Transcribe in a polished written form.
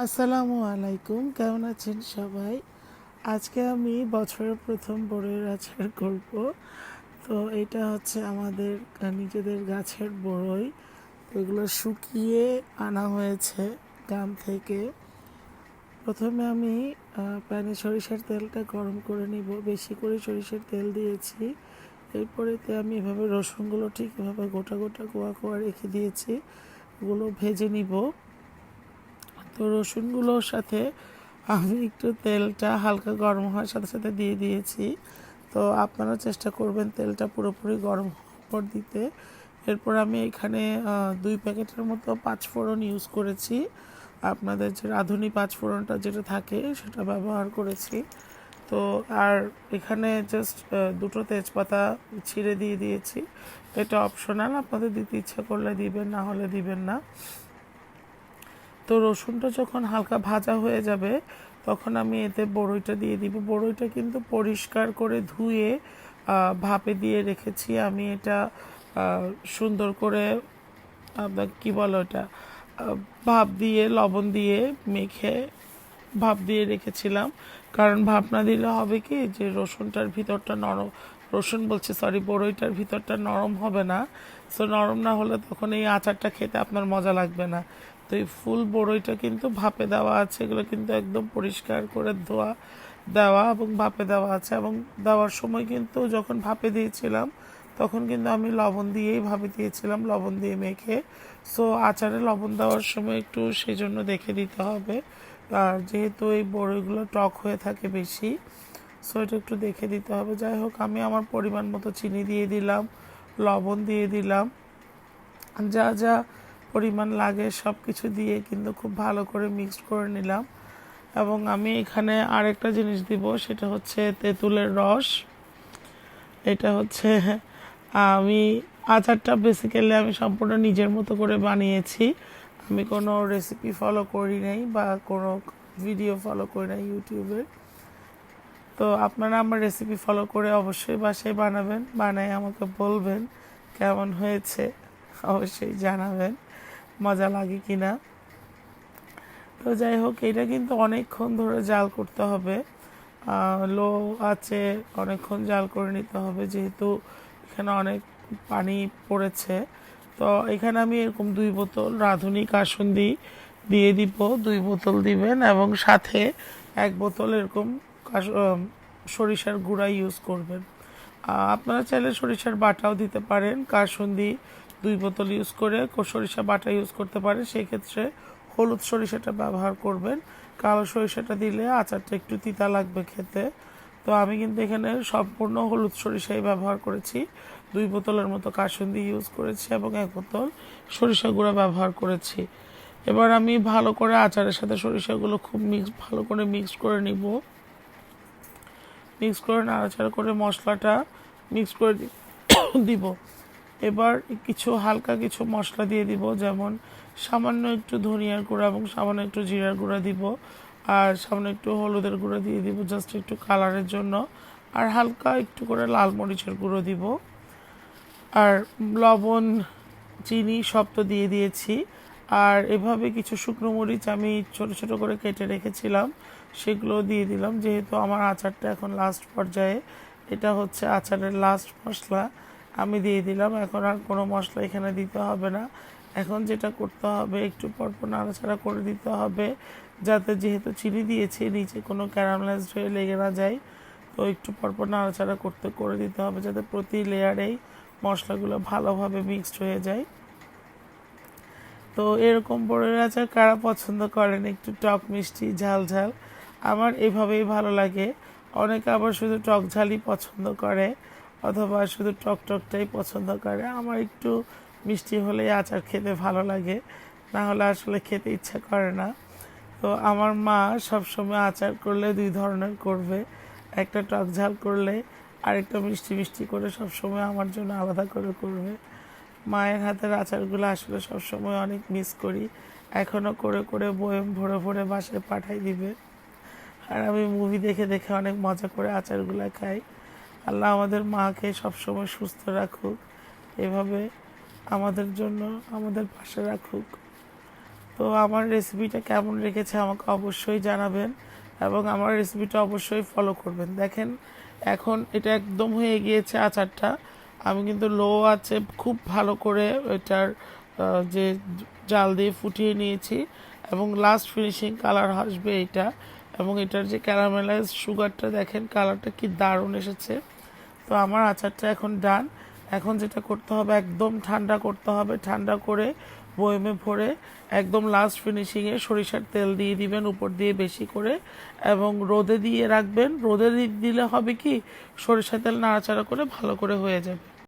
আসসালামু আলাইকুম, কেমন আছেন সবাই? আজকে আমি বছরের প্রথম বড়ইয়ের আচার করব। তো এটা হচ্ছে আমাদের নিজেদের গাছের বড়ই। তো এগুলো শুকিয়ে আনা হয়েছে গ্রাম থেকে। প্রথমে আমি প্যানে সরিষার তেলটা গরম করে নিব, বেশি করে সরিষার তেল দিয়েছি। এরপরেতে আমি এভাবে রসুনগুলো ঠিক এভাবে গোটা গোটা কোয়া কোয়া রেখে দিয়েছি, ওগুলো ভেজে নিব। তো রসুনগুলোর সাথে আমি একটু তেলটা হালকা গরম হওয়ার সাথে সাথে দিয়ে দিয়েছি। তো আপনারা চেষ্টা করবেন তেলটা পুরোপুরি গরম হওয়ার পর দিতে। এরপর আমি এখানে 2 প্যাকেটের মতো পাঁচফোড়ন ইউজ করেছি। আপনাদের যে রাঁধুনি পাঁচফোড়নটা যেটা থাকে সেটা ব্যবহার করেছি। তো আর এখানে জাস্ট দুটো তেজপাতা ছিঁড়ে দিয়ে দিয়েছি। এটা অপশনাল, আপনাদের দিতে ইচ্ছা করলে দিবেন, না হলে দিবেন না। তো রসুনটা যখন হালকা ভাজা হয়ে যাবে তখন আমি এতে বড়ইটা দিয়ে দিব। বড়ইটা কিন্তু পরিষ্কার করে ধুয়ে ভাপে দিয়ে রেখেছি আমি। এটা সুন্দর করে আপনার কী বলো ওটা, ভাপ দিয়ে লবণ দিয়ে মেখে ভাপ দিয়ে রেখেছিলাম। কারণ ভাপ না দিলে হবে কি যে রসুনটার ভিতরটা নরম, রসুন বলছি সরি, বড়ইটার ভিতরটা নরম হবে না। সো নরম না হলে তখন এই আচারটা খেতে আপনার মজা লাগবে না। তো এই ফুল বড়ইটা কিন্তু ভাপে দেওয়া আছে, এগুলো কিন্তু একদম পরিষ্কার করে ধোয়া দেওয়া এবং ভাপে দেওয়া আছে। এবং দেওয়ার সময় কিন্তু যখন ভাপে দিয়েছিলাম তখন কিন্তু আমি লবণ দিয়েই ভাপে দিয়েছিলাম, লবণ দিয়ে মেখে। সো আচারে লবণ দেওয়ার সময় একটু সেই জন্য দেখে দিতে হবে। আর যেহেতু এই বড়িগুলো টক হয়ে থাকে বেশি, সো এটা একটু দেখে দিতে হবে। যাই হোক, আমি আমার পরিমাণ মতো চিনি দিয়ে দিলাম, লবণ দিয়ে দিলাম, যা যা পরিমাণ লাগে সব কিছু দিয়ে কিন্তু খুব ভালো করে মিক্সড করে নিলাম। এবং আমি এখানে আরেকটা জিনিস দিব, সেটা হচ্ছে তেঁতুলের রস। এটা হচ্ছে আমি আচারটা বেসিক্যালি আমি সম্পূর্ণ নিজের মতো করে বানিয়েছি। আমি কোনো রেসিপি ফলো করি নাই বা কোনো ভিডিও ফলো করি নাই ইউটিউবে। তো আপনারা আমার রেসিপি ফলো করে অবশ্যই বাসায় বানাবেন, বানায় আমাকে বলবেন কেমন হয়েছে, অবশ্যই জানাবেন মজা লাগে কিনা। তো যাই হোক, এটা কিন্তু অনেকক্ষণ ধরে জাল করতে হবে, লো আছে, অনেকক্ষণ জাল করে নিতে হবে যেহেতু এখানে অনেক পানি পড়েছে। তো এখানে আমি এরকম 2 বোতল রাঁধুনি কাসুন্দি দিয়ে দিব, 2 বোতল দিবেন এবং সাথে 1 বোতল এরকম সরিষার গুঁড়া ইউজ করবেন। আপনারা চাইলে সরিষার বাটাও দিতে পারেন। কাসুন্দি 2 বোতল ইউজ করে সরিষা বাটা ইউজ করতে পারেন, সেক্ষেত্রে হলুদ সরিষাটা ব্যবহার করবেন। কালো সরিষাটা দিলে আচারটা একটু তিতা লাগবে খেতে। তো আমি কিন্তু এখানে সম্পূর্ণ হলুদ সরিষাই ব্যবহার করেছি। 2 বোতলের মতো কাসুন্দি ইউজ করেছি এবং 1 বোতল সরিষা গুঁড়া ব্যবহার করেছি। এবার আমি ভালো করে আচারের সাথে সরিষাগুলো খুব ভালো করে মিক্স করে নিব। মিক্স করে নাড়াচাড়া করে মশলাটা মিক্স করে দিব। এবার হালকা কিছু মশলা দিয়ে দিব, যেমন সামান্য একটু ধনিয়ার গুঁড়া এবং সামান্য একটু জিরার গুঁড়া দিব, আর সামান্য একটু হলুদের গুঁড়া দিয়ে দিব জাস্ট একটু কালারের জন্য, আর হালকা একটু করে লাল মরিচের গুঁড়ো দিব। আর লবণ, চিনি সব তো দিয়ে দিয়েছি। আর এভাবে কিছু শুকনো মরিচ আমি ছোট ছোট করে কেটে রেখেছিলাম, সেগুলো দিয়ে দিলাম। যেহেতু আমার আচারটা এখন লাস্ট পর্যায়ে, এটা হচ্ছে আচারের লাস্ট মশলা, আমি দিয়ে দিলাম। এখন আর কোনো মশলা এখানে দিতে হবে না। এখন যেটা করতে হবে, একটু পরপর নাড়াচাড়া করে দিতে হবে, যাতে যেহেতু চিনি দিয়েছি নিচে কোনো ক্যারামেলাইজড হয়ে লেগে না যায়। তো একটু পরপর নাড়াচাড়া করে দিতে হবে, যাতে প্রতি লেয়ারেই মশলাগুলো ভালোভাবে মিক্সড হয়ে যায়। তো এরকম বড়ের আচার কারা পছন্দ করেন একটু টক মিষ্টি ঝাল ঝাল? আমার এভাবেই ভালো লাগে। অনেকে আবার শুধু টক ঝালই পছন্দ করে, অথবা শুধু টক টকটাই পছন্দ করে। আমার একটু মিষ্টি হলেই আচার খেতে ভালো লাগে, না হলে আসলে খেতে ইচ্ছা করে না। তো আমার মা সবসময় আচার করলে 2 ধরনের করবে, একটা টক ঝাল করলে আরেকটা মিষ্টি মিষ্টি করে সবসময় আমার জন্য আলাদা করে করবে। মায়ের হাতের আচারগুলো আসলে সবসময় অনেক মিস করি। এখনও করে করে বয়ম ভরে ভরে বাসায় পাঠাই দিবে, আর আমি মুভি দেখে দেখে অনেক মজা করে আচারগুলো খাই। আল্লাহ আমাদের মাকে সবসময় সুস্থ রাখুক, এভাবে আমাদের জন্য আমাদের পাশে রাখুক। তো আমার রেসিপিটা কেমন রেখেছে আমাকে অবশ্যই জানাবেন এবং আমার রেসিপিটা অবশ্যই ফলো করবেন। দেখেন এখন এটা একদম হয়ে গিয়েছে আচারটা। আমি কিন্তু লো আছে খুব ভালো করে এটার যে জাল দিয়ে ফুটিয়ে নিয়েছি এবং লাস্ট ফিনিশিং কালার আসবে এটা। এবং এটার যে ক্যারামেলাইজ সুগারটা দেখেন কালারটা কি দারুণ এসেছে। তো আমার আচারটা এখন ডান। এখন যেটা করতে হবে একদম ঠান্ডা করতে হবে, ঠান্ডা করে বয়মে ভরে একদম লাস্ট ফিনিশিংয়ে সরিষার তেল দিয়ে দিবেন উপর দিয়ে বেশি করে এবং রোদে দিয়ে রাখবেন। রোদে দিলে হবে কি সরিষার তেল নাড়াচাড়া করে ভালো করে হয়ে যাবে।